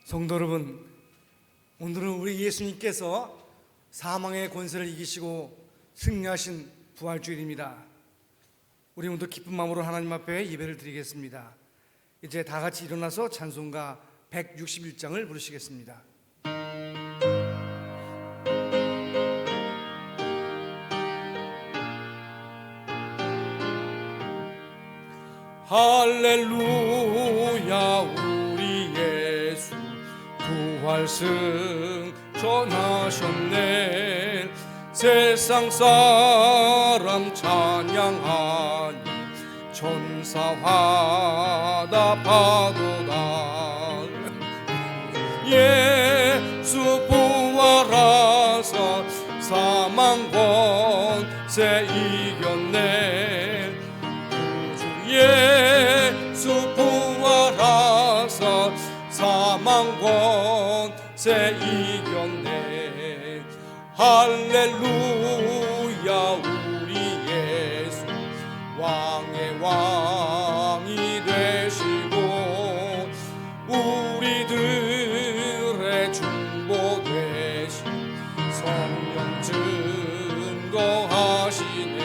성도 여러분, 오늘은 우리 예수님께서 사망의 권세를 이기시고 승리하신 부활주일입니다. 우리 오늘도 기쁜 마음으로 하나님 앞에 예배를 드리겠습니다. 이제 다 같이 일어나서 찬송가 161장을 부르시겠습니다. 할렐루야, 우리 예수 부활승 전하셨네. 세상 사람 찬양하니 천사화다 파도다. 예수 부활하사 사망 권세 이겼네. 예수 부활하사 사망 권세 이겼네. 할렐루야, 우리 예수 왕의 왕이 되시고 우리들의 중보 되신 성령 증거하시네.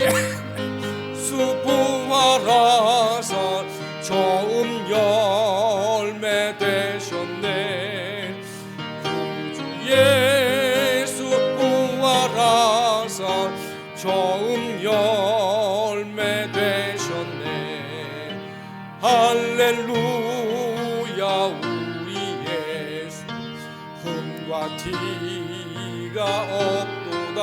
예수 부활하사 처음 열매 되셨네. 구주 예수 부활하사 처음 열매 되셨네. 할렐루야, 우리 예수 흠과 티가 없도다.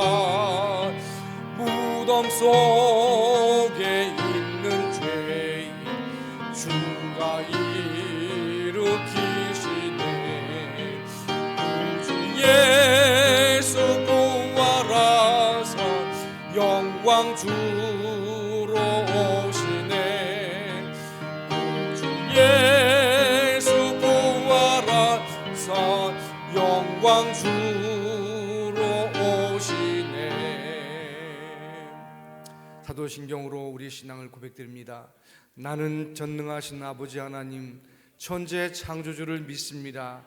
무덤 속에 있는 죄인 주가 일으키시네. 구주 예수 부활하사 영광 주로 오시네. 구주 예수 부활하사 영광 주로 오시네. 사도신경으로 우리 신앙을 고백드립니다. 나는 전능하신 아버지 하나님 천재 창조주를 믿습니다.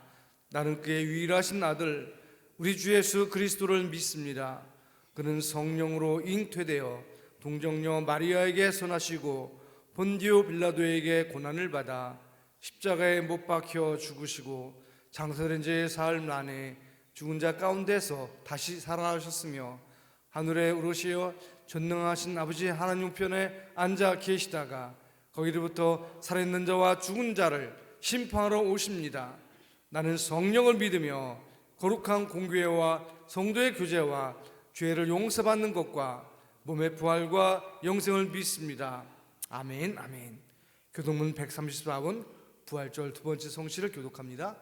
나는 그의 유일하신 아들 우리 주 예수 그리스도를 믿습니다. 그는 성령으로 잉태되어 동정녀 마리아에게 선하시고 본디오 빌라도에게 고난을 받아 십자가에 못 박혀 죽으시고 장사된 지 사흘 만에 죽은 자 가운데서 다시 살아나셨으며 하늘에 오르시어 전능하신 아버지 하나님 우편에 앉아 계시다가 거기로부터 살아있는 자와 죽은 자를 심판하러 오십니다. 나는 성령을 믿으며 거룩한 공교회와 성도의 교제와 죄를 용서받는 것과 몸의 부활과 영생을 믿습니다. 아멘, 아멘. 교독문 134번 부활절 두 번째 성시를 교독합니다.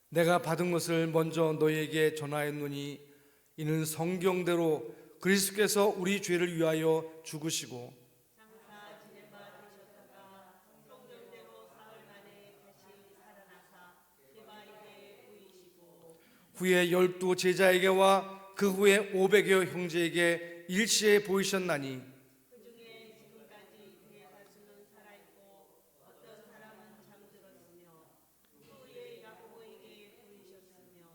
내가 받은 것을 먼저 너희에게 전하였노니 이는 성경대로 그리스도께서 우리 죄를 위하여 죽으시고 장사 지내바 되셨다가 성경대로 사흘 만에 다시 살아나사 제바에게 보이시고 후에 12 제자에게와 그 후에 500여 형제에게 일시에 보이셨나니 그 중에 지금까지 대다수는 살아있고 어떤 사람은 잠들었으며 그 후에 야고보에게 보이셨으며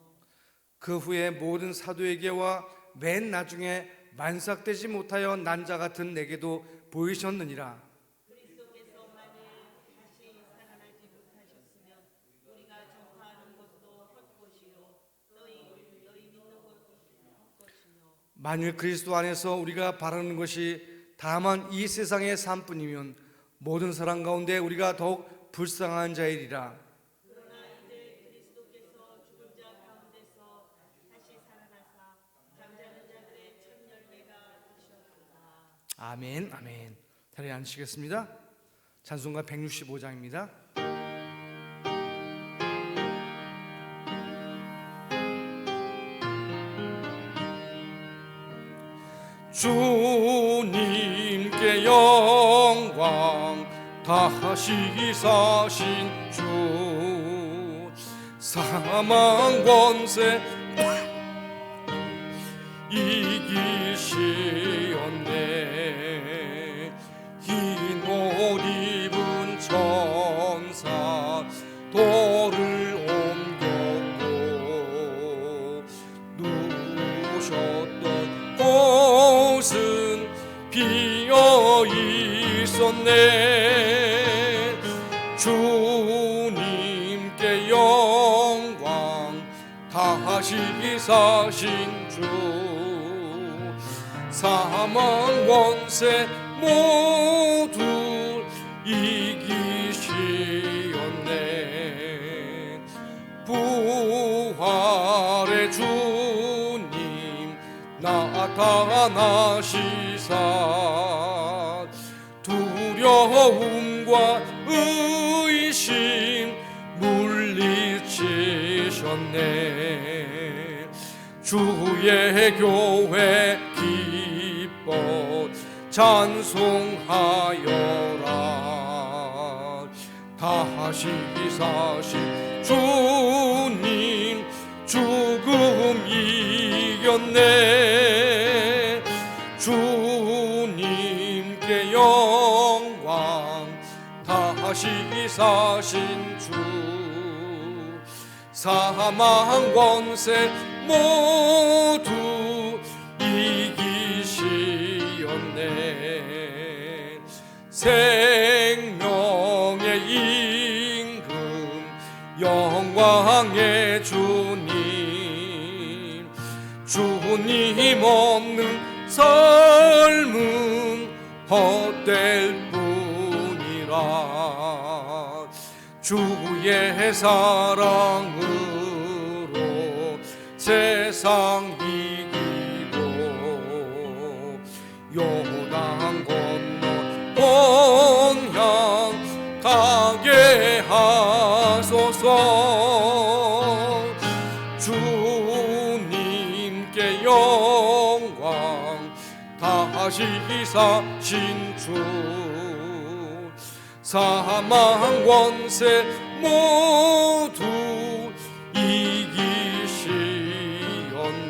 그 후에 모든 사도에게와 맨 나중에 만삭되지 못하여 난자 같은 내게도 보이셨느니라. 그리스도께서 만일 다시 살아나지 못하셨으면 우리가 전파하는 것도 헛것이요 너희 믿는 것도 헛것이며 만일 그리스도 안에서 우리가 바라는 것이 다만 이 세상의 삶뿐이면 모든 사람 가운데 우리가 더욱 불쌍한 자이리라. 그러나 이제 그리스도께서 죽은 자 가운데서 다시 살아나사 잠자는 자들의 첫 열매가 되셨도다. 아멘, 아멘. 자리에 앉으시겠습니다. 찬송가 165장입니다. 주님께 영광 다시 사신 주 사망 권세 이기시었네. 흰 옷 계셨던 곳은 비어 있었네. 주님께 영광 다시 사신 주, 사망 원세 모두 이기시었네. 부활의 주님 나타나시사 두려움과 의심 물리치셨네. 주의 교회 기뻐 찬송하여라. 다시 사신 주님 죽음 이겼네. 주님께 영광 다시 사신 주, 사망 원세 모두 이기시었네. 생명의 임금 영광의 주님, 주님 없는 삶은 헛될 뿐이라. 주의 사랑으로 세상 이기고 요단 건너 본향 가게 하소서. 주님께 영광 다시 사신 주, 사망 원세 모두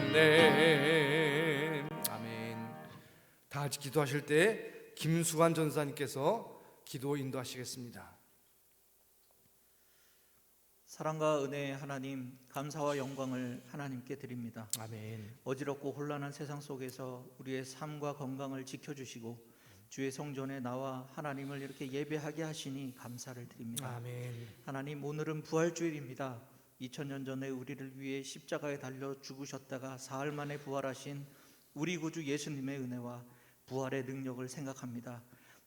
이기시었네. 아멘. 다 같이 기도하실 때 김수관 전사님께서 기도 인도하시겠습니다. 사랑과 은혜의 하나님, 감사와 영광을 하나님께 드립니다. 아멘. 어지럽고 혼란한 세상 속에서 우리의 삶과 건강을 지켜주시고 주의 성전에 나와 하나님을 이렇게 예배하게 하시니 감사를 드립니다. 아멘. 하나님, 오늘은 부활주일입니다. 2000년 전에 우리를 위해 십자가에 달려 죽으셨다가 사흘 만에 부활하신 우리 구주 예수님의 은혜와 부활의 능력을 생각합니다.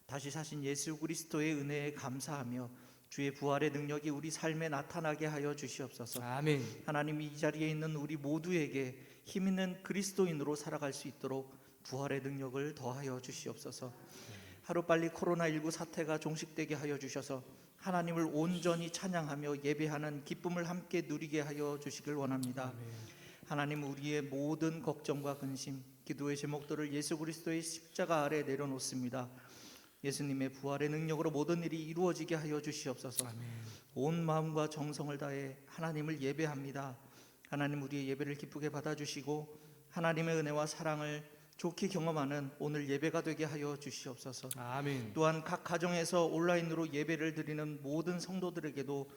다시 사신 예수 그리스도의 은혜에 감사하며 주의 부활의 능력이 우리 삶에 나타나게 하여 주시옵소서. 아멘. 하나님, 이 자리에 있는 우리 모두에게 힘있는 그리스도인으로 살아갈 수 있도록 부활의 능력을 더하여 주시옵소서. 하루빨리 코로나19 사태가 종식되게 하여 주셔서 하나님을 온전히 찬양하며 예배하는 기쁨을 함께 누리게 하여 주시길 원합니다. 하나님, 우리의 모든 걱정과 근심, 기도의 제목들을 예수 그리스도의 십자가 아래 내려놓습니다. 예수님의 부활의 능력으로 모든 일이 이루어지게 하여 주시옵소서. 온 마음과 정성을 다해 하나님을 예배합니다. 하나님, 우리의 예배를 기쁘게 받아주시고 하나님의 은혜와 사랑을 좋게 경험하는 오늘 예배가 되게 하여 주시옵소서. 아멘. 또한 각 가정에서 온라인으로 예배를 드리는 모든 성도들에게도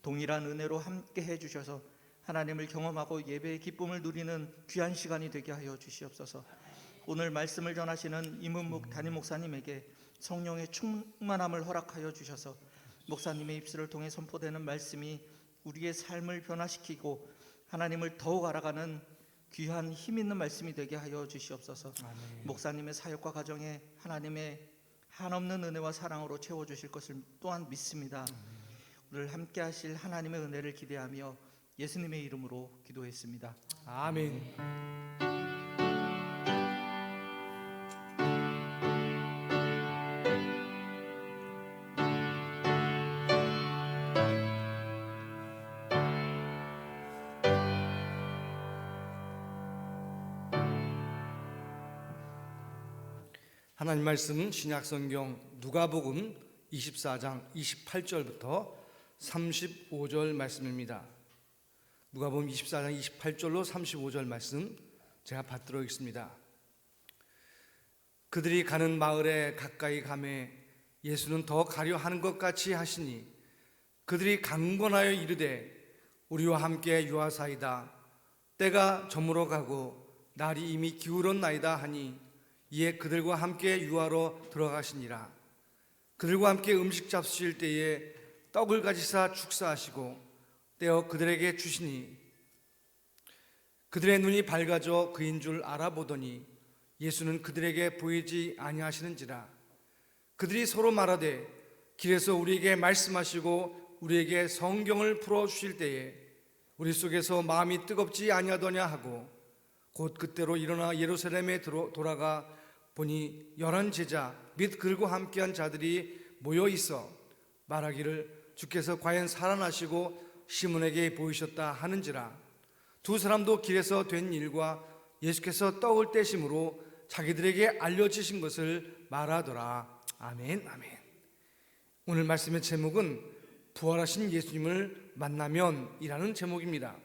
동일한 은혜로 함께 해주셔서 하나님을 경험하고 예배의 기쁨을 누리는 귀한 시간이 되게 하여 주시옵소서. 오늘 말씀을 전하시는 임은묵 담임 목사님에게 성령의 충만함을 허락하여 주셔서 목사님의 입술을 통해 선포되는 말씀이 우리의 삶을 변화시키고 하나님을 더욱 알아가는 귀한 힘 있는 말씀이 되게 하여 주시옵소서. 아멘. 목사님의 사역과 가정에 하나님의 한없는 은혜와 사랑으로 채워주실 것을 또한 믿습니다. 오늘 함께 하실 하나님의 은혜를 기대하며 예수님의 이름으로 기도했습니다. 아멘. 하나님 말씀은 신약성경 누가복음 24장 28절부터 35절 말씀입니다. 누가복음 24장 28절로 35절 말씀 제가 받들어 읽습니다. 그들이 가는 마을에 가까이 가매 예수는 더 가려 하는 것 같이 하시니 그들이 강권하여 이르되 우리와 함께 유하사이다. 때가 저물어 가고 날이 이미 기울었나이다 하니 이에 그들과 함께 유하로 들어가시니라. 그들과 함께 음식 잡수실 때에 떡을 가지사 축사하시고 떼어 그들에게 주시니 그들의 눈이 밝아져 그인 줄 알아보더니 예수는 그들에게 보이지 아니하시는지라. 그들이 서로 말하되 길에서 우리에게 말씀하시고 우리에게 성경을 풀어주실 때에 우리 속에서 마음이 뜨겁지 아니하더냐 하고 곧 그때로 일어나 예루살렘에 돌아가 보니 11 제자 및 그들과 함께한 자들이 모여 있어 말하기를 주께서 과연 살아나시고 시몬에게 보이셨다 하는지라. 두 사람도 길에서 된 일과 예수께서 떡을 떼심으로 자기들에게 알려주신 것을 말하더라. 아멘. 아멘. 오늘 말씀의 제목은 부활하신 예수님을 만나면이라는 제목입니다.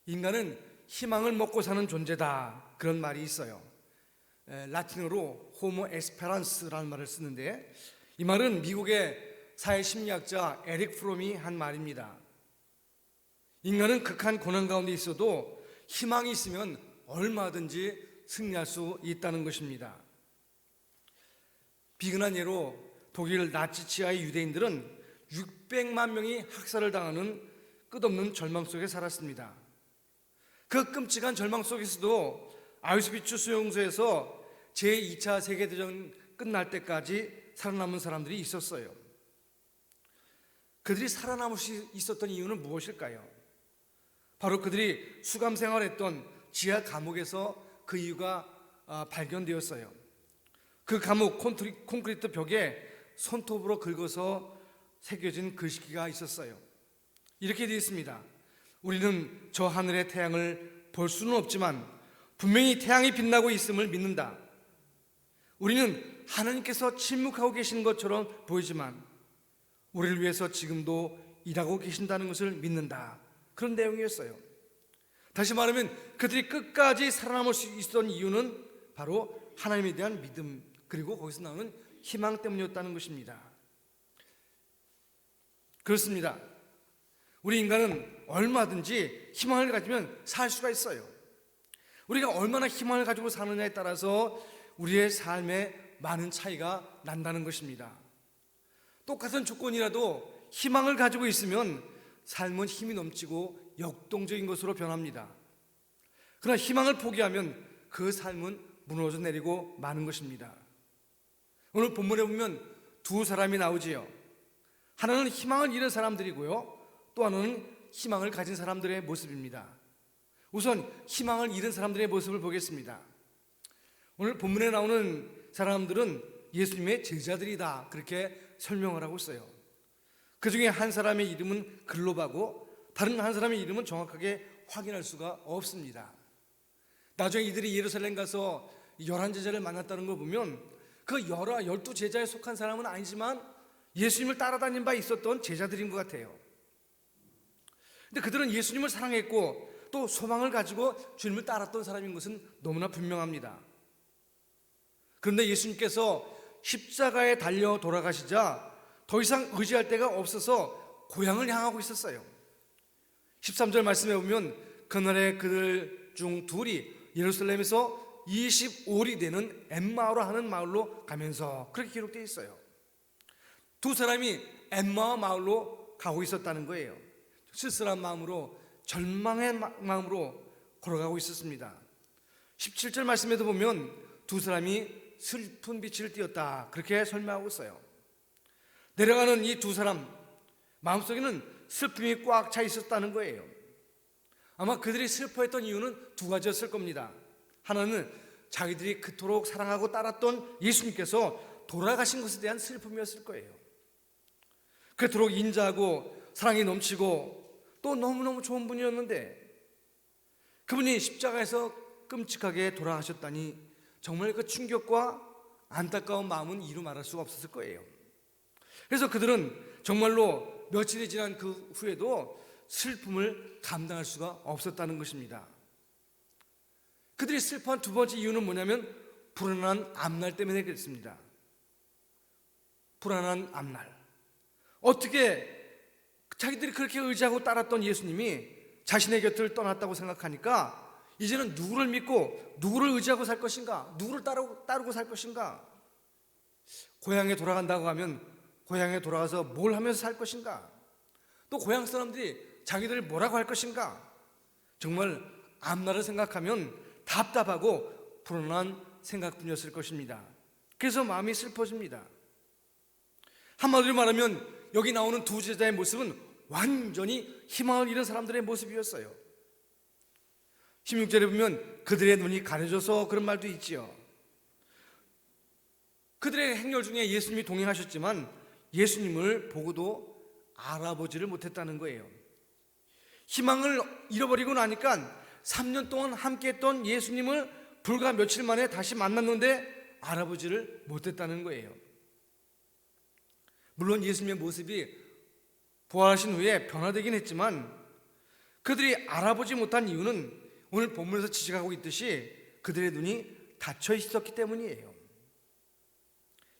인간은 희망을 먹고 사는 존재다, 그런 말이 있어요. 라틴어로 호모 에스페란스라는 말을 쓰는데, 이 말은 미국의 사회심리학자 에릭 프롬이 한 말입니다. 인간은 극한 고난 가운데 있어도 희망이 있으면 얼마든지 승리할 수 있다는 것입니다. 비근한 예로 독일 나치 치하의 유대인들은 600만 명이 학살을 당하는 끝없는 절망 속에 살았습니다. 그 끔찍한 절망 속에서도 아우슈비츠 수용소에서 제2차 세계대전 끝날 때까지 살아남은 사람들이 있었어요. 그들이 살아남을 수 있었던 이유는 무엇일까요? 바로 그들이 수감 생활했던 지하 감옥에서 그 이유가 발견되었어요. 그 감옥 콘크리트 벽에 손톱으로 긁어서 새겨진 글씨가 있었어요. 이렇게 되어 있습니다. 우리는 저 하늘의 태양을 볼 수는 없지만 분명히 태양이 빛나고 있음을 믿는다. 우리는 하나님께서 침묵하고 계시는 것처럼 보이지만 우리를 위해서 지금도 일하고 계신다는 것을 믿는다. 그런 내용이었어요. 다시 말하면 그들이 끝까지 살아남을 수 있었던 이유는 바로 하나님에 대한 믿음, 그리고 거기서 나오는 희망 때문이었다는 것입니다. 그렇습니다. 우리 인간은 얼마든지 희망을 가지면 살 수가 있어요. 우리가 얼마나 희망을 가지고 사느냐에 따라서 우리의 삶에 많은 차이가 난다는 것입니다. 똑같은 조건이라도 희망을 가지고 있으면 삶은 힘이 넘치고 역동적인 것으로 변합니다. 그러나 희망을 포기하면 그 삶은 무너져 내리고 마는 것입니다. 오늘 본문에 보면 두 사람이 나오지요. 하나는 희망을 잃은 사람들이고요, 또 하나는 희망을 가진 사람들의 모습입니다. 우선 희망을 잃은 사람들의 모습을 보겠습니다. 오늘 본문에 나오는 사람들은 예수님의 제자들이다, 그렇게 설명을 하고 있어요. 그 중에 한 사람의 이름은 글로바고 다른 한 사람의 이름은 정확하게 확인할 수가 없습니다. 나중에 이들이 예루살렘 가서 11제자를 만났다는 걸 보면 그 12제자에 속한 사람은 아니지만 예수님을 따라다닌 바 있었던 제자들인 것 같아요. 근데 그들은 예수님을 사랑했고 또 소망을 가지고 주님을 따랐던 사람인 것은 너무나 분명합니다. 그런데 예수님께서 십자가에 달려 돌아가시자 더 이상 의지할 데가 없어서 고향을 향하고 있었어요. 13절 말씀에 보면 그날에 그들 중 둘이 예루살렘에서 25리 되는 엠마오라 하는 마을로 가면서, 그렇게 기록되어 있어요. 두 사람이 엠마오 마을로 가고 있었다는 거예요. 쓸쓸한 마음으로, 절망의 마음으로 걸어가고 있었습니다. 17절 말씀에도 보면 두 사람이 슬픈 빛을 띠었다, 그렇게 설명하고 있어요. 내려가는 이 두 사람 마음속에는 슬픔이 꽉 차 있었다는 거예요. 아마 그들이 슬퍼했던 이유는 두 가지였을 겁니다. 하나는 자기들이 그토록 사랑하고 따랐던 예수님께서 돌아가신 것에 대한 슬픔이었을 거예요. 그토록 인자하고 사랑이 넘치고 또 너무너무 좋은 분이었는데 그분이 십자가에서 끔찍하게 돌아가셨다니 정말 그 충격과 안타까운 마음은 이루 말할 수가 없었을 거예요. 그래서 그들은 정말로 며칠이 지난 그 후에도 슬픔을 감당할 수가 없었다는 것입니다. 그들이 슬퍼한 두 번째 이유는 뭐냐면 불안한 앞날 때문에 그랬습니다. 불안한 앞날. 어떻게 자기들이 그렇게 의지하고 따랐던 예수님이 자신의 곁을 떠났다고 생각하니까 이제는 누구를 믿고 누구를 의지하고 살 것인가? 누구를 따르고 살 것인가? 고향에 돌아간다고 하면 고향에 돌아가서 뭘 하면서 살 것인가? 또 고향 사람들이 자기들을 뭐라고 할 것인가? 정말 앞날을 생각하면 답답하고 불안한 생각뿐이었을 것입니다. 그래서 마음이 슬퍼집니다. 한마디로 말하면 여기 나오는 두 제자의 모습은 완전히 희망을 잃은 사람들의 모습이었어요. 16절에 보면 그들의 눈이 가려져서 그런 말도 있지요. 그들의 행렬 중에 예수님이 동행하셨지만 예수님을 보고도 알아보지를 못했다는 거예요. 희망을 잃어버리고 나니까 3년 동안 함께했던 예수님을 불과 며칠 만에 다시 만났는데 알아보지를 못했다는 거예요. 물론 예수님의 모습이 부활하신 후에 변화되긴 했지만 그들이 알아보지 못한 이유는 오늘 본문에서 지적하고 있듯이 그들의 눈이 닫혀 있었기 때문이에요.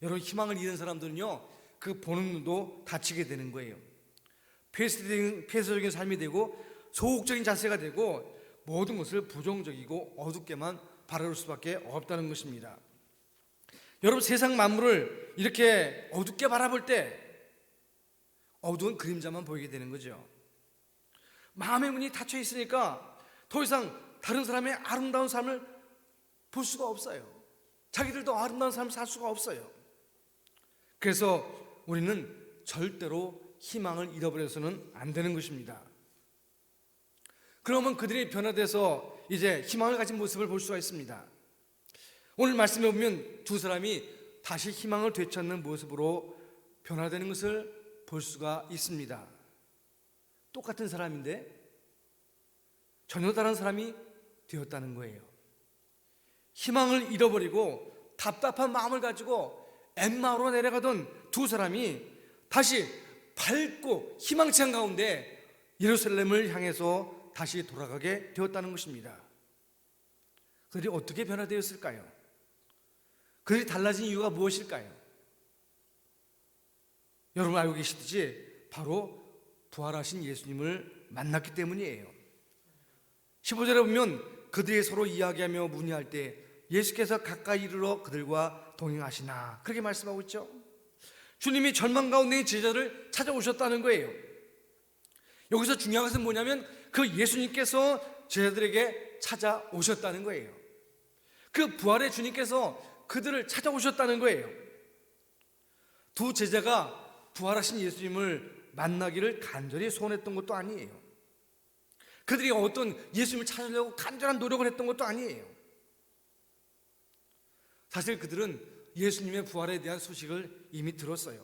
여러분, 희망을 잃은 사람들은요, 그 보는 눈도 닫히게 되는 거예요. 폐쇄적인 삶이 되고 소극적인 자세가 되고 모든 것을 부정적이고 어둡게만 바라볼 수밖에 없다는 것입니다. 여러분, 세상 만물을 이렇게 어둡게 바라볼 때 어두운 그림자만 보이게 되는 거죠. 마음의 문이 닫혀 있으니까 더 이상 다른 사람의 아름다운 삶을 볼 수가 없어요. 자기들도 아름다운 삶을 살 수가 없어요. 그래서 우리는 절대로 희망을 잃어버려서는 안 되는 것입니다. 그러면 그들이 변화돼서 이제 희망을 가진 모습을 볼 수가 있습니다. 오늘 말씀해 보면 두 사람이 다시 희망을 되찾는 모습으로 변화되는 것을 볼 수가 있습니다. 똑같은 사람인데 전혀 다른 사람이 되었다는 거예요. 희망을 잃어버리고 답답한 마음을 가지고 엠마오로 내려가던 두 사람이 다시 밝고 희망찬 가운데 예루살렘을 향해서 다시 돌아가게 되었다는 것입니다. 그들이 어떻게 변화되었을까요? 그들이 달라진 이유가 무엇일까요? 여러분 알고 계시듯이 바로 부활하신 예수님을 만났기 때문이에요. 15절에 보면 그들이 서로 이야기하며 문의할 때 예수께서 가까이 이르러 그들과 동행하시나 그렇게 말씀하고 있죠. 주님이 절망 가운데 있는 제자를 찾아오셨다는 거예요. 여기서 중요한 것은 뭐냐면 그 예수님께서 제자들에게 찾아오셨다는 거예요. 그 부활의 주님께서 그들을 찾아오셨다는 거예요. 두 제자가 부활하신 예수님을 만나기를 간절히 소원했던 것도 아니에요. 그들이 어떤 예수님을 찾으려고 간절한 노력을 했던 것도 아니에요. 사실 그들은 예수님의 부활에 대한 소식을 이미 들었어요.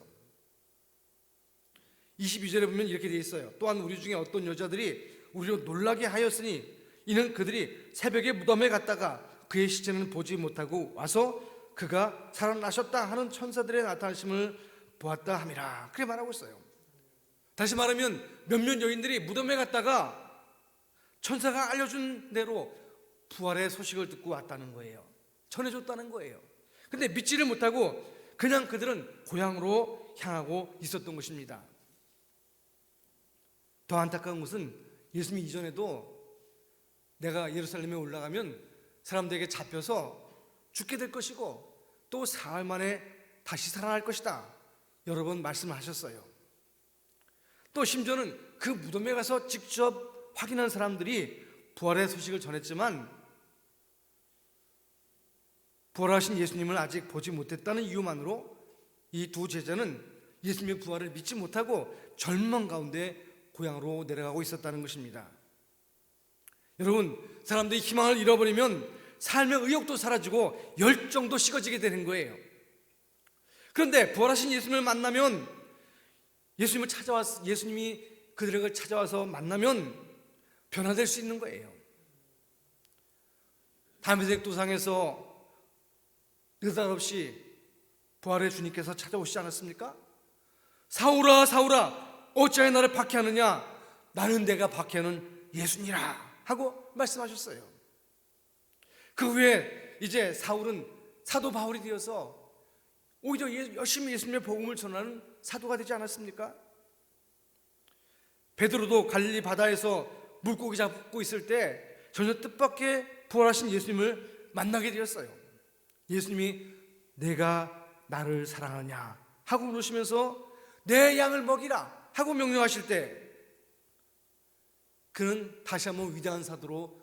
22절에 보면 이렇게 되어 있어요. 또한 우리 중에 어떤 여자들이 우리로 놀라게 하였으니 이는 그들이 새벽에 무덤에 갔다가 그의 시체는 보지 못하고 와서 그가 살아나셨다 하는 천사들의 나타나심을 보았다 함이라. 그렇게 말하고 있어요. 다시 말하면 몇몇 여인들이 무덤에 갔다가 천사가 알려준 대로 부활의 소식을 듣고 왔다는 거예요. 전해줬다는 거예요. 근데 믿지를 못하고 그냥 그들은 고향으로 향하고 있었던 것입니다. 더 안타까운 것은 예수님이 이전에도 내가 예루살렘에 올라가면 사람들에게 잡혀서 죽게 될 것이고 또 사흘 만에 다시 살아날 것이다 여러 번 말씀하셨어요. 또 심지어는 그 무덤에 가서 직접 확인한 사람들이 부활의 소식을 전했지만 부활하신 예수님을 아직 보지 못했다는 이유만으로 이 두 제자는 예수님의 부활을 믿지 못하고 절망 가운데 고향으로 내려가고 있었다는 것입니다. 여러분, 사람들이 희망을 잃어버리면 삶의 의욕도 사라지고 열정도 식어지게 되는 거예요. 그런데 부활하신 예수님을 만나면 예수님이 그들을 찾아와서 만나면 변화될 수 있는 거예요. 다메섹 도상에서 느닷없이 부활의 주님께서 찾아오시지 않았습니까? 사울아 사울아 어찌하여 나를 박해하느냐 나는 내가 박해하는 예수니라 하고 말씀하셨어요. 그 후에 이제 사울은 사도 바울이 되어서 오히려 열심히 예수님의 복음을 전하는 사도가 되지 않았습니까? 베드로도 갈릴리 바다에서 물고기 잡고 있을 때 전혀 뜻밖의 부활하신 예수님을 만나게 되었어요. 예수님이 내가 나를 사랑하느냐 하고 물으시면서 내 양을 먹이라 하고 명령하실 때 그는 다시 한번 위대한 사도로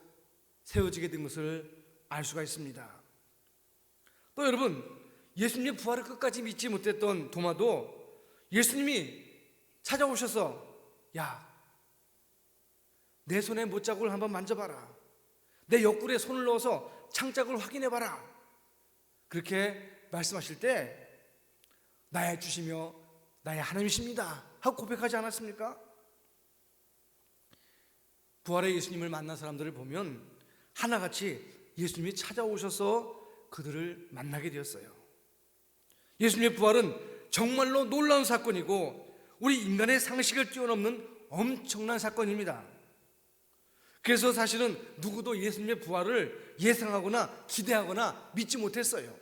세워지게 된 것을 알 수가 있습니다. 또 여러분, 예수님의 부활을 끝까지 믿지 못했던 도마도 예수님이 찾아오셔서 야, 내 손에 못자국을 한번 만져봐라, 내 옆구리에 손을 넣어서 창자국을 확인해봐라, 그렇게 말씀하실 때 나의 주시며 나의 하나님이십니다 하고 고백하지 않았습니까? 부활의 예수님을 만난 사람들을 보면 하나같이 예수님이 찾아오셔서 그들을 만나게 되었어요. 예수님의 부활은 정말로 놀라운 사건이고 우리 인간의 상식을 뛰어넘는 엄청난 사건입니다. 그래서 사실은 누구도 예수님의 부활을 예상하거나 기대하거나 믿지 못했어요.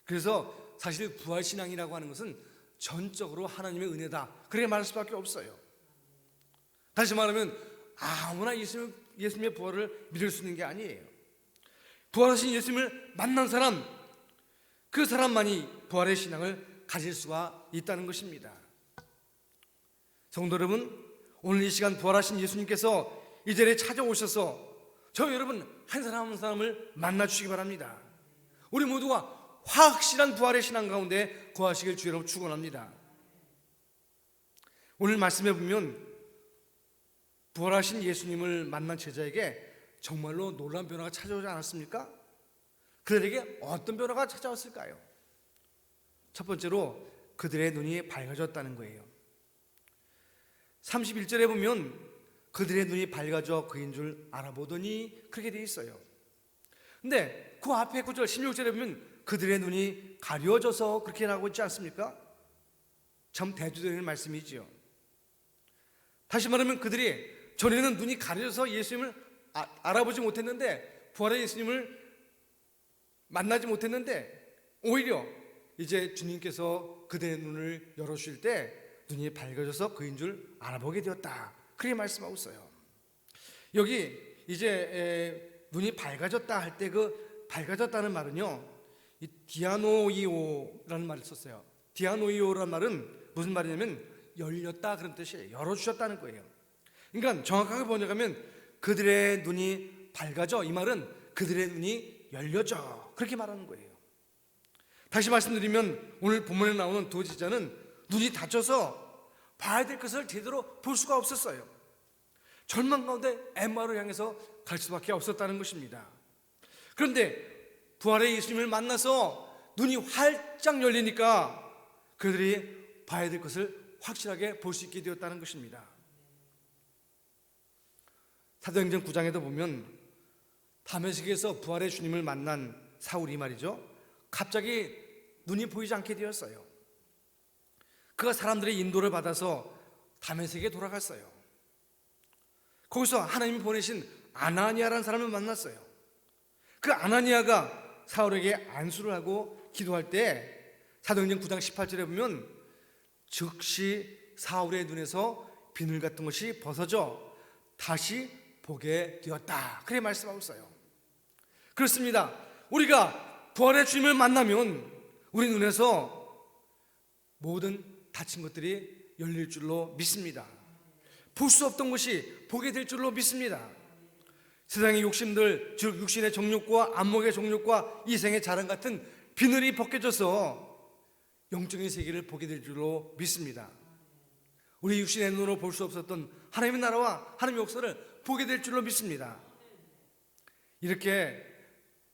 그래서 사실 부활신앙이라고 하는 것은 전적으로 하나님의 은혜다, 그렇게 말할 수밖에 없어요. 다시 말하면 아무나 예수님의 부활을 믿을 수 있는 게 아니에요. 부활하신 예수님을 만난 사람, 그 사람만이 부활의 신앙을 가질 수가 있다는 것입니다. 성도 여러분, 오늘 이 시간 부활하신 예수님께서 이 자리에 찾아오셔서 저 여러분 한 사람 한 사람을 만나주시기 바랍니다. 우리 모두가 확실한 부활의 신앙 가운데 거하시길 주여로 축원합니다. 오늘 말씀해 보면 부활하신 예수님을 만난 제자에게 정말로 놀라운 변화가 찾아오지 않았습니까? 그들에게 어떤 변화가 찾아왔을까요? 첫 번째로 그들의 눈이 밝아졌다는 거예요. 31절에 보면 그들의 눈이 밝아져 그인 줄 알아보더니 그렇게 되어 있어요. 근데 그 앞에 9절 16절에 보면 그들의 눈이 가려져서 그렇게 나오고 있지 않습니까? 참 대조되는 말씀이지요. 다시 말하면 그들이 전에는 눈이 가려져서 예수님을 알아보지 못했는데, 부활의 예수님을 만나지 못했는데, 오히려 이제 주님께서 그들의 눈을 열어주실 때 눈이 밝아져서 그인 줄 알아보게 되었다, 그렇게 말씀하고 있어요. 여기 이제 눈이 밝아졌다 할 때 그 밝아졌다는 말은요, 이 디아노이오라는 말을 썼어요. 디아노이오라는 말은 무슨 말이냐면 열렸다 그런 뜻이에요. 열어주셨다는 거예요. 그러니까 정확하게 번역하면 그들의 눈이 밝아져, 이 말은 그들의 눈이 열려져, 그렇게 말하는 거예요. 다시 말씀드리면 오늘 본문에 나오는 두 제자는 눈이 닫혀서 봐야 될 것을 제대로 볼 수가 없었어요. 절망 가운데 엠마오를 향해서 갈 수밖에 없었다는 것입니다. 그런데 부활의 예수님을 만나서 눈이 활짝 열리니까 그들이 봐야 될 것을 확실하게 볼 수 있게 되었다는 것입니다. 사도행전 9장에도 보면 다메섹에서 부활의 주님을 만난 사울이 말이죠, 갑자기 눈이 보이지 않게 되었어요. 그가 사람들의 인도를 받아서 다메섹에 돌아갔어요. 거기서 하나님이 보내신 아나니아라는 사람을 만났어요. 그 아나니아가 사울에게 안수를 하고 기도할 때 사도행전 9장 18절에 보면 즉시 사울의 눈에서 비늘 같은 것이 벗어져 다시 보게 되었다, 그렇게 말씀하고 있어요. 그렇습니다. 우리가 부활의 주님을 만나면 우리 눈에서 모든 닫힌 것들이 열릴 줄로 믿습니다. 볼 수 없던 것이 보게 될 줄로 믿습니다. 세상의 욕심들, 즉 육신의 정욕과 안목의 정욕과 이생의 자랑 같은 비늘이 벗겨져서 영적인 세계를 보게 될 줄로 믿습니다. 우리 육신의 눈으로 볼 수 없었던 하나님의 나라와 하나님의 역사를 보게 될 줄로 믿습니다. 이렇게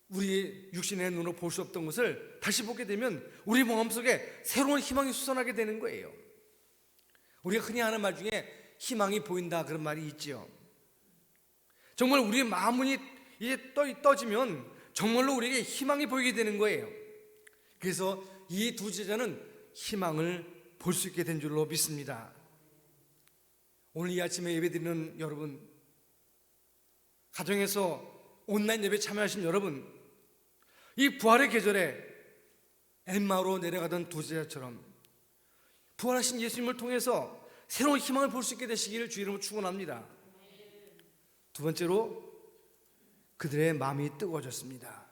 우리 육신의 눈으로 볼 수 없던 것을 다시 보게 되면 우리 마음속에 새로운 희망이 솟아나게 되는 거예요. 우리가 흔히 하는 말 중에 희망이 보인다, 그런 말이 있지요. 정말 우리의 마음문이 이제 떠지면 정말로 우리에게 희망이 보이게 되는 거예요. 그래서 이 두 제자는 희망을 볼 수 있게 된 줄로 믿습니다. 오늘 이 아침에 예배드리는 여러분, 가정에서 온라인 예배 참여하신 여러분, 이 부활의 계절에 엠마오로 내려가던 두 제자처럼 부활하신 예수님을 통해서 새로운 희망을 볼 수 있게 되시기를 주의 이름으로 축원합니다. 두 번째로 그들의 마음이 뜨거워졌습니다.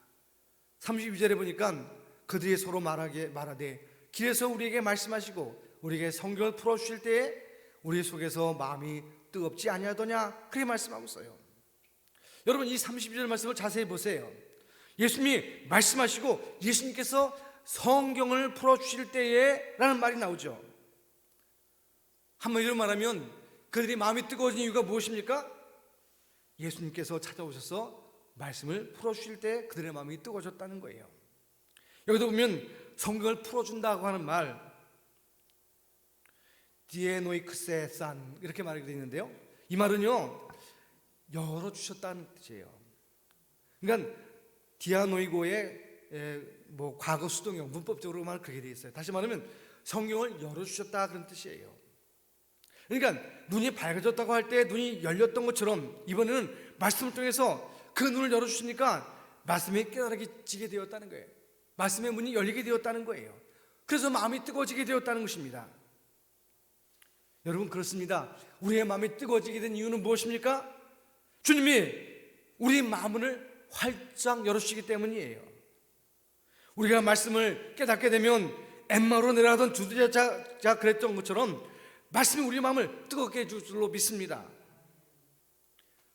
32절에 보니까 그들이 서로 말하되 길에서 우리에게 말씀하시고 우리에게 성경을 풀어주실 때에 우리 속에서 마음이 뜨겁지 아니하더냐, 그렇게 말씀하고 있어요. 여러분, 이 32절 말씀을 자세히 보세요. 예수님이 말씀하시고 예수님께서 성경을 풀어주실 때에 라는 말이 나오죠. 한마디로 말하면 그들이 마음이 뜨거워진 이유가 무엇입니까? 예수님께서 찾아오셔서 말씀을 풀어주실 때 그들의 마음이 뜨거워졌다는 거예요. 여기도 보면 성경을 풀어준다고 하는 말, 디에노이크세 산, 이렇게 말하게 되어 있는데요, 이 말은요 열어주셨다는 뜻이에요. 그러니까 디아노이고의 과거 수동형, 문법적으로만 그렇게 되어 있어요. 다시 말하면 성경을 열어주셨다, 그런 뜻이에요. 그러니까 눈이 밝아졌다고 할 때 눈이 열렸던 것처럼 이번에는 말씀을 통해서 그 눈을 열어주시니까 말씀이 깨달아지게 되었다는 거예요. 말씀의 문이 열리게 되었다는 거예요. 그래서 마음이 뜨거워지게 되었다는 것입니다. 여러분, 그렇습니다. 우리의 마음이 뜨거워지게 된 이유는 무엇입니까? 주님이 우리 마음을 활짝 열어주시기 때문이에요. 우리가 말씀을 깨닫게 되면 엠마오로 내려가던 주제자가 그랬던 것처럼 말씀이 우리 마음을 뜨겁게 해줄 줄로 믿습니다.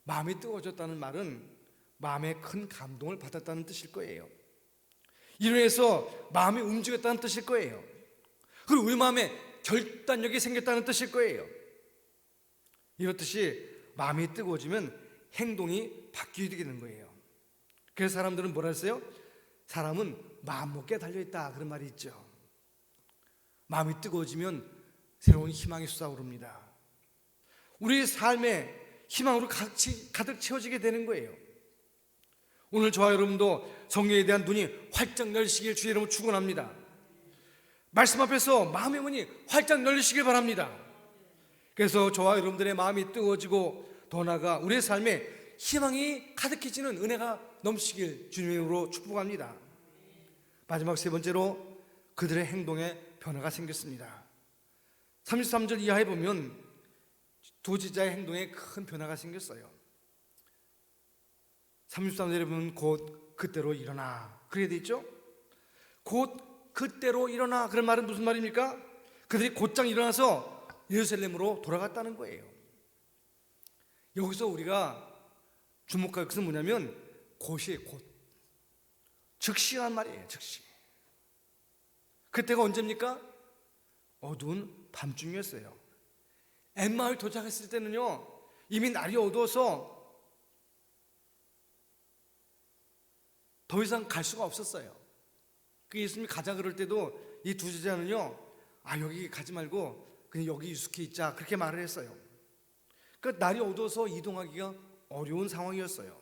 마음이 뜨거워졌다는 말은 마음에 큰 감동을 받았다는 뜻일 거예요. 이로 해서 마음이 움직였다는 뜻일 거예요. 그리고 우리 마음에 결단력이 생겼다는 뜻일 거예요. 이렇듯이 마음이 뜨거워지면 행동이 바뀌게 되는 거예요. 그래서 사람들은 뭐라 했어요? 사람은 마음 먹기에 달려있다, 그런 말이 있죠. 마음이 뜨거워지면 새로운 희망이 솟아오릅니다. 우리 삶에 희망으로 가득 채워지게 되는 거예요. 오늘 저와 여러분도 성경에 대한 눈이 활짝 열리시길 주의 이름으로 축원합니다. 말씀 앞에서 마음의 문이 활짝 열리시길 바랍니다. 그래서 저와 여러분들의 마음이 뜨거워지고 더 나아가 우리의 삶에 희망이 가득해지는 은혜가 넘치길 주님의 이름으로 축복합니다. 마지막 세 번째로 그들의 행동에 변화가 생겼습니다. 33절 이하에 보면 두 제자의 행동에 큰 변화가 생겼어요. 33절에 보면 곧 그때로 일어나, 그렇게 돼 있죠? 곧 그때로 일어나, 그런 말은 무슨 말입니까? 그들이 곧장 일어나서 예루살렘으로 돌아갔다는 거예요. 여기서 우리가 주목할 것은 뭐냐면 곧이에요. 곧, 즉시란 말이에요. 즉시. 그때가 언제입니까? 어두운 밤중이었어요. 엠마오에 도착했을 때는요 이미 날이 어두워서 더 이상 갈 수가 없었어요. 그 예수님이 가자 그럴 때도 이 두 제자는요, 여기 가지 말고 그냥 여기 유숙해 있자, 그렇게 말을 했어요. 그러니까 날이 어두워서 이동하기가 어려운 상황이었어요.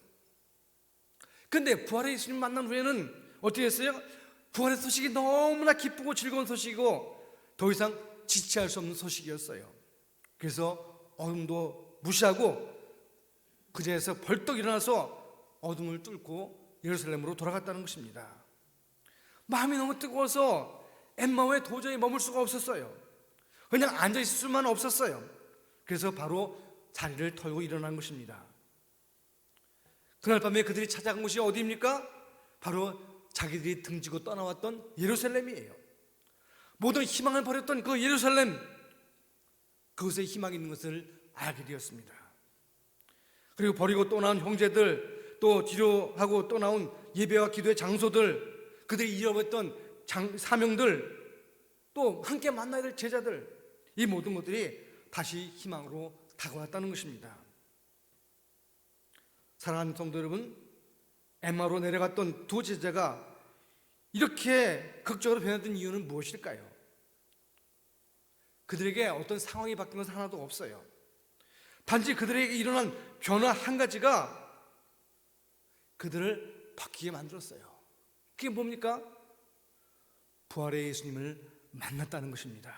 근데 부활의 예수님 만난 후에는 어떻게 했어요? 부활의 소식이 너무나 기쁘고 즐거운 소식이고 더 이상 지체할 수 없는 소식이었어요. 그래서 어둠도 무시하고 그 자리에서 벌떡 일어나서 어둠을 뚫고 예루살렘으로 돌아갔다는 것입니다. 마음이 너무 뜨거워서 엠마오에 도저히 머물 수가 없었어요. 그냥 앉아있을 수만 없었어요. 그래서 바로 자리를 털고 일어난 것입니다. 그날 밤에 그들이 찾아간 곳이 어디입니까? 바로 자기들이 등지고 떠나왔던 예루살렘이에요. 모든 희망을 버렸던 그 예루살렘, 그곳에 희망이 있는 것을 알게 되었습니다. 그리고 버리고 떠나온 형제들, 또 뒤로 하고 떠나온 예배와 기도의 장소들, 그들이 잃어버렸던 사명들, 또 함께 만나야 될 제자들, 이 모든 것들이 다시 희망으로 다가왔다는 것입니다. 사랑하는 성도 여러분, 엠마오로 내려갔던 두 제자가 이렇게 극적으로 변했던 이유는 무엇일까요? 그들에게 어떤 상황이 바뀐 것은 하나도 없어요. 단지 그들에게 일어난 변화 한 가지가 그들을 바뀌게 만들었어요. 그게 뭡니까? 부활의 예수님을 만났다는 것입니다.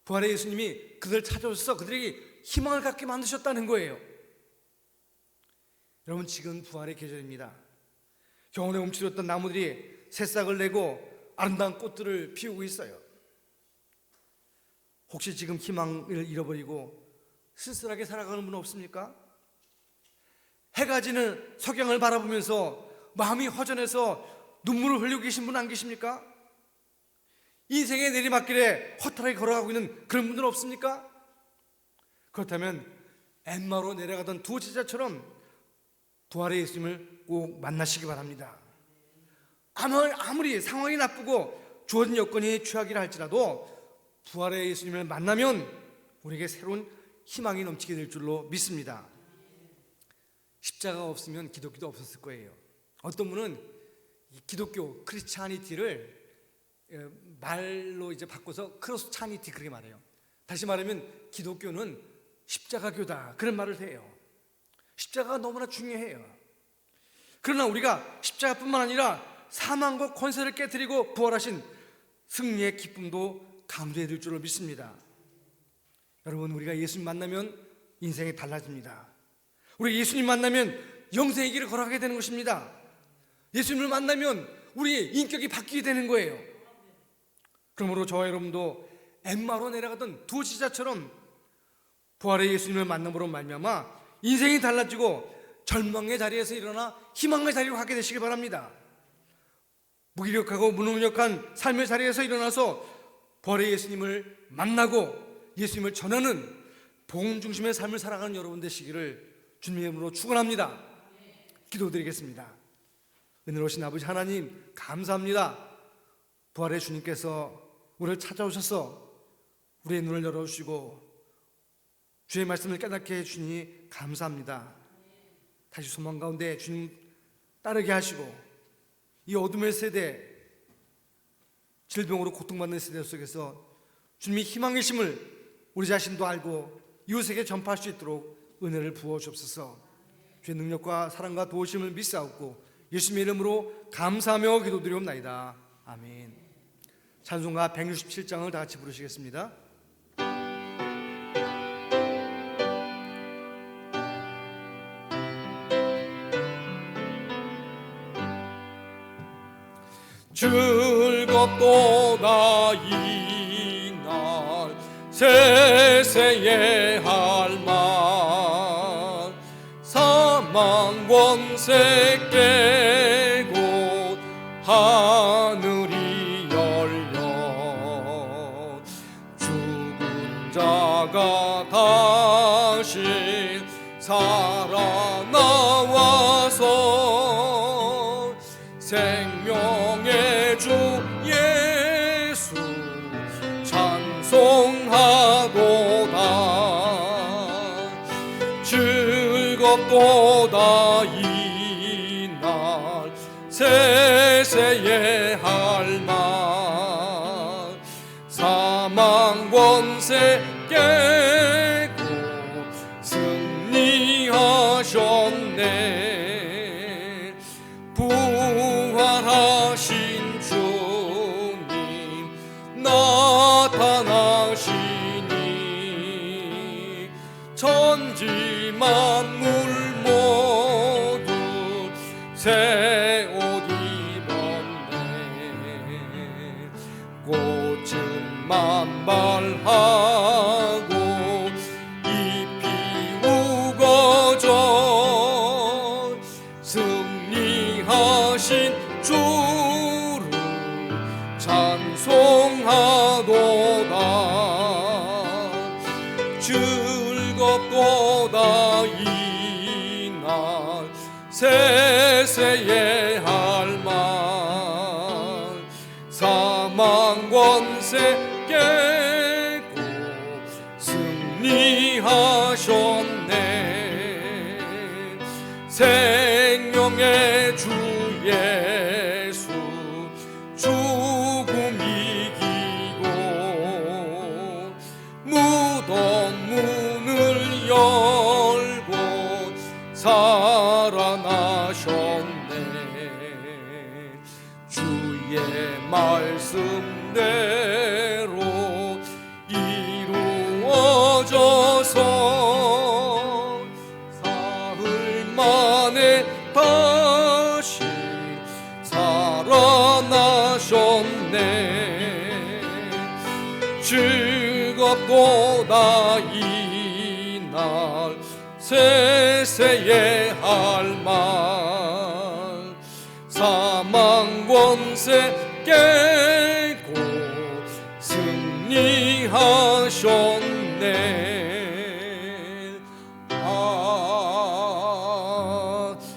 부활의 예수님이 그들을 찾아오셔서 그들에게 희망을 갖게 만드셨다는 거예요. 여러분, 지금 부활의 계절입니다. 겨울에 움츠렸던 나무들이 새싹을 내고 아름다운 꽃들을 피우고 있어요. 혹시 지금 희망을 잃어버리고 쓸쓸하게 살아가는 분 없습니까? 해가 지는 석양을 바라보면서 마음이 허전해서 눈물을 흘리고 계신 분 안 계십니까? 인생의 내리막길에 허탈하게 걸어가고 있는 그런 분들 없습니까? 그렇다면 엠마로 내려가던 두 제자처럼 부활의 예수님을 꼭 만나시기 바랍니다. 아무리 상황이 나쁘고 주어진 여건이 최악이라 할지라도 부활의 예수님을 만나면 우리에게 새로운 희망이 넘치게 될 줄로 믿습니다. 십자가가 없으면 기독교도 없었을 거예요. 어떤 분은 이 기독교 크리스찬이티를 말로 이제 바꿔서 크로스찬이티 그렇게 말해요. 다시 말하면 기독교는 십자가교다 그런 말을 해요. 십자가가 너무나 중요해요. 그러나 우리가 십자가뿐만 아니라 사망과 권세를 깨뜨리고 부활하신 승리의 기쁨도 강조해야 될 줄로 믿습니다. 여러분, 우리가 예수님 만나면 인생이 달라집니다. 우리 예수님 만나면 영생의 길을 걸어가게 되는 것입니다. 예수님을 만나면 우리의 인격이 바뀌게 되는 거예요. 그러므로 저와 여러분도 엠마로 내려가던 두 제자처럼 부활의 예수님을 만남으로 말미암아 인생이 달라지고 절망의 자리에서 일어나 희망의 자리로 가게 되시길 바랍니다. 무기력하고 무능력한 삶의 자리에서 일어나서 부활의 예수님을 만나고 예수님을 전하는 복음 중심의 삶을 살아가는 여러분 되시기를 주님의 이름으로 축원합니다. 기도드리겠습니다. 은혜로우신 아버지 하나님, 감사합니다. 부활의 주님께서 우리를 찾아오셔서 우리의 눈을 열어주시고 주의 말씀을 깨닫게 해주시니 감사합니다. 다시 소망 가운데 주님 따르게 하시고 이 어둠의 세대, 질병으로 고통받는 세대 속에서 주님이 희망이심을 우리 자신도 알고 이웃에게 전파할 수 있도록 은혜를 부어주옵소서. 주의 능력과 사랑과 도우심을 믿사옵고 예수님의 이름으로 감사하며 기도드리옵나이다. 아멘. 찬송가 167장을 다 같이 부르시겠습니다. 즐겁도다 이날 세세의 할만 사망 권세 깨고 하늘이 열려 죽은 자가 다시 살아나와서 생명의 주 예수 찬송하도다. 즐겁도다 이날 세세의 할만 사망 권세 깨고 승리하셨네. 부활하신 주님 나타나시니 천지 만물 모두 새 옷 입었네. 꽃은 만발하고 잎이 우거져 승리하신 주를 찬송하도다. 즐겁도다 이날 세세의 할만 사망 권세 깨고 승리하셨네. 생명의 주 예수 죽음 이기고 무덤 문을 열고 살아나셨네. 주의 말씀대로 이루어져서 사흘 만에 다시 살아나셨네. 즐겁도다 이날 세 내세에 할망 사망 권세 깨고 승리하셨네.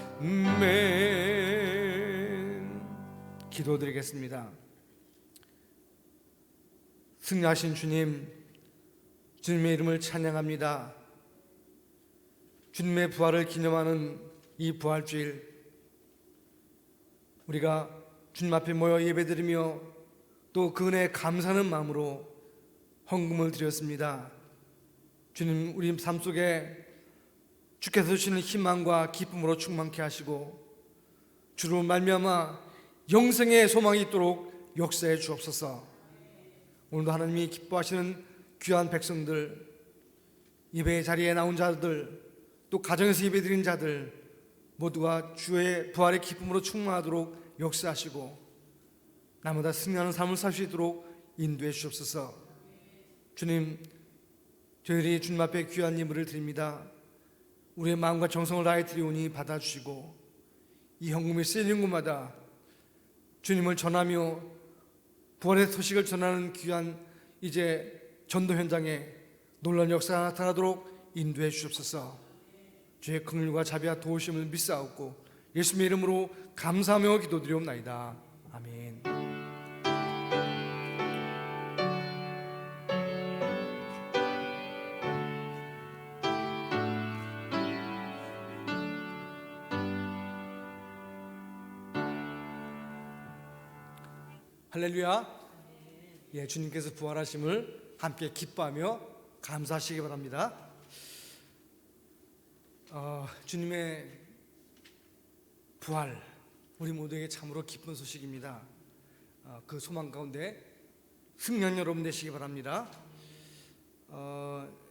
아멘. 기도드리겠습니다. 승리하신 주님, 주님의 이름을 찬양합니다. 주님의 부활을 기념하는 이 부활주일, 우리가 주님 앞에 모여 예배드리며 또 그 은혜에 감사하는 마음으로 헌금을 드렸습니다. 주님, 우리 삶 속에 주께서 주시는 희망과 기쁨으로 충만케 하시고 주로 말미암아 영생의 소망이 있도록 역사해 주옵소서. 오늘도 하나님이 기뻐하시는 귀한 백성들, 예배 자리에 나온 자들, 또 가정에서 예배드린 자들 모두가 주의 부활의 기쁨으로 충만하도록 역사하시고 나보다 승리하는 삶을 살 수 있도록 인도해 주옵소서. 주님, 저희들이 주님 앞에 귀한 예물을 드립니다. 우리의 마음과 정성을 다해 드리오니 받아주시고 이 헌금이 쓰이는 곳마다 주님을 전하며 부활의 소식을 전하는 귀한 이제 전도 현장에 놀라운 역사가 나타나도록 인도해 주옵소서. 주의 긍휼과 자비와 도우심을 믿사옵고 예수님의 이름으로 감사하며 기도드리옵나이다. 아멘. 할렐루야. 예, 주님께서 부활하심을 함께 기뻐하며 감사하시기 바랍니다. 주님의 부활, 우리 모두에게 참으로 기쁜 소식입니다. 그 소망 가운데 승리한 여러분 되시기 바랍니다.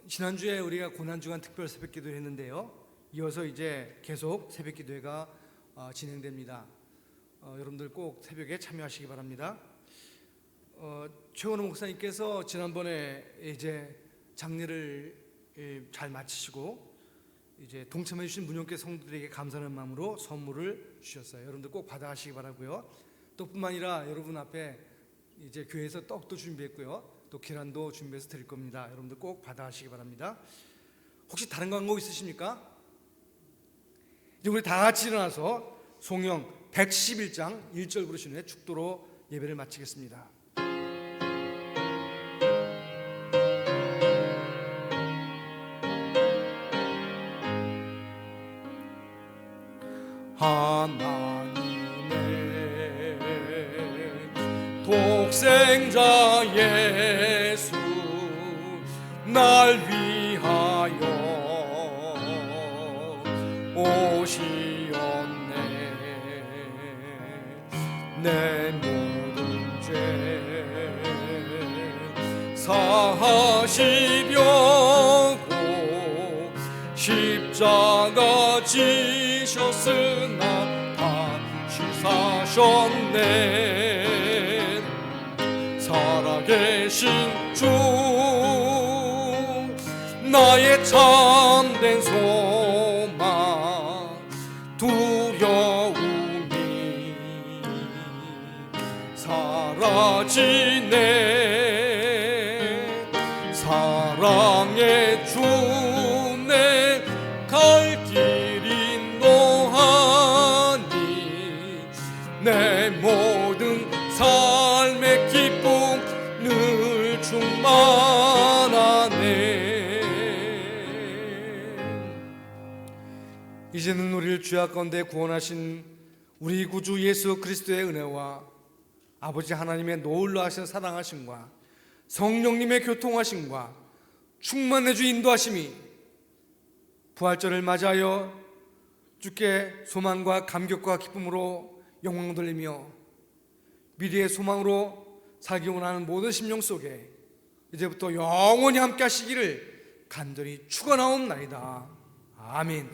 지난주에 우리가 고난주간 특별 새벽기도를 했는데요, 이어서 이제 계속 새벽기도회가 진행됩니다. 여러분들 꼭 새벽에 참여하시기 바랍니다. 최원호 목사님께서 지난번에 이제 장례를 잘 마치시고 이제 동참해 주신 문용교 성도들에게 감사하는 마음으로 선물을 주셨어요. 여러분들 꼭 받아가시기 바라고요. 또 뿐만 아니라 여러분 앞에 이제 교회에서 떡도 준비했고요, 또 계란도 준비해서 드릴 겁니다. 여러분들 꼭 받아가시기 바랍니다. 혹시 다른 광고 있으십니까? 이제 우리 다 같이 일어나서 송영 111장 1절 부르신 후에 축도로 예배를 마치겠습니다. 하나님의 독생자 예수 날 위하여 오시었네. 내 모든 죄 사하시려고 십자가 지셨으나 다시 사셨네. 살아계신 주 나의 참된 소망 두려움이 사라지네. 사랑의 주 내 갈 길이 노하니 내 모든 삶의 기쁨 늘 충만하네. 이제는 우리를 죄악 가운데 구원하신 우리 구주 예수 그리스도의 은혜와 아버지 하나님의 놀라우신 사랑하심과 성령님의 교통하심과 충만해 주 인도하심이 부활절을 맞이하여 주께 소망과 감격과 기쁨으로 영광 돌리며 미래의 소망으로 살기 원하는 모든 심령 속에 이제부터 영원히 함께 하시기를 간절히 축원하옵나이다. 아멘.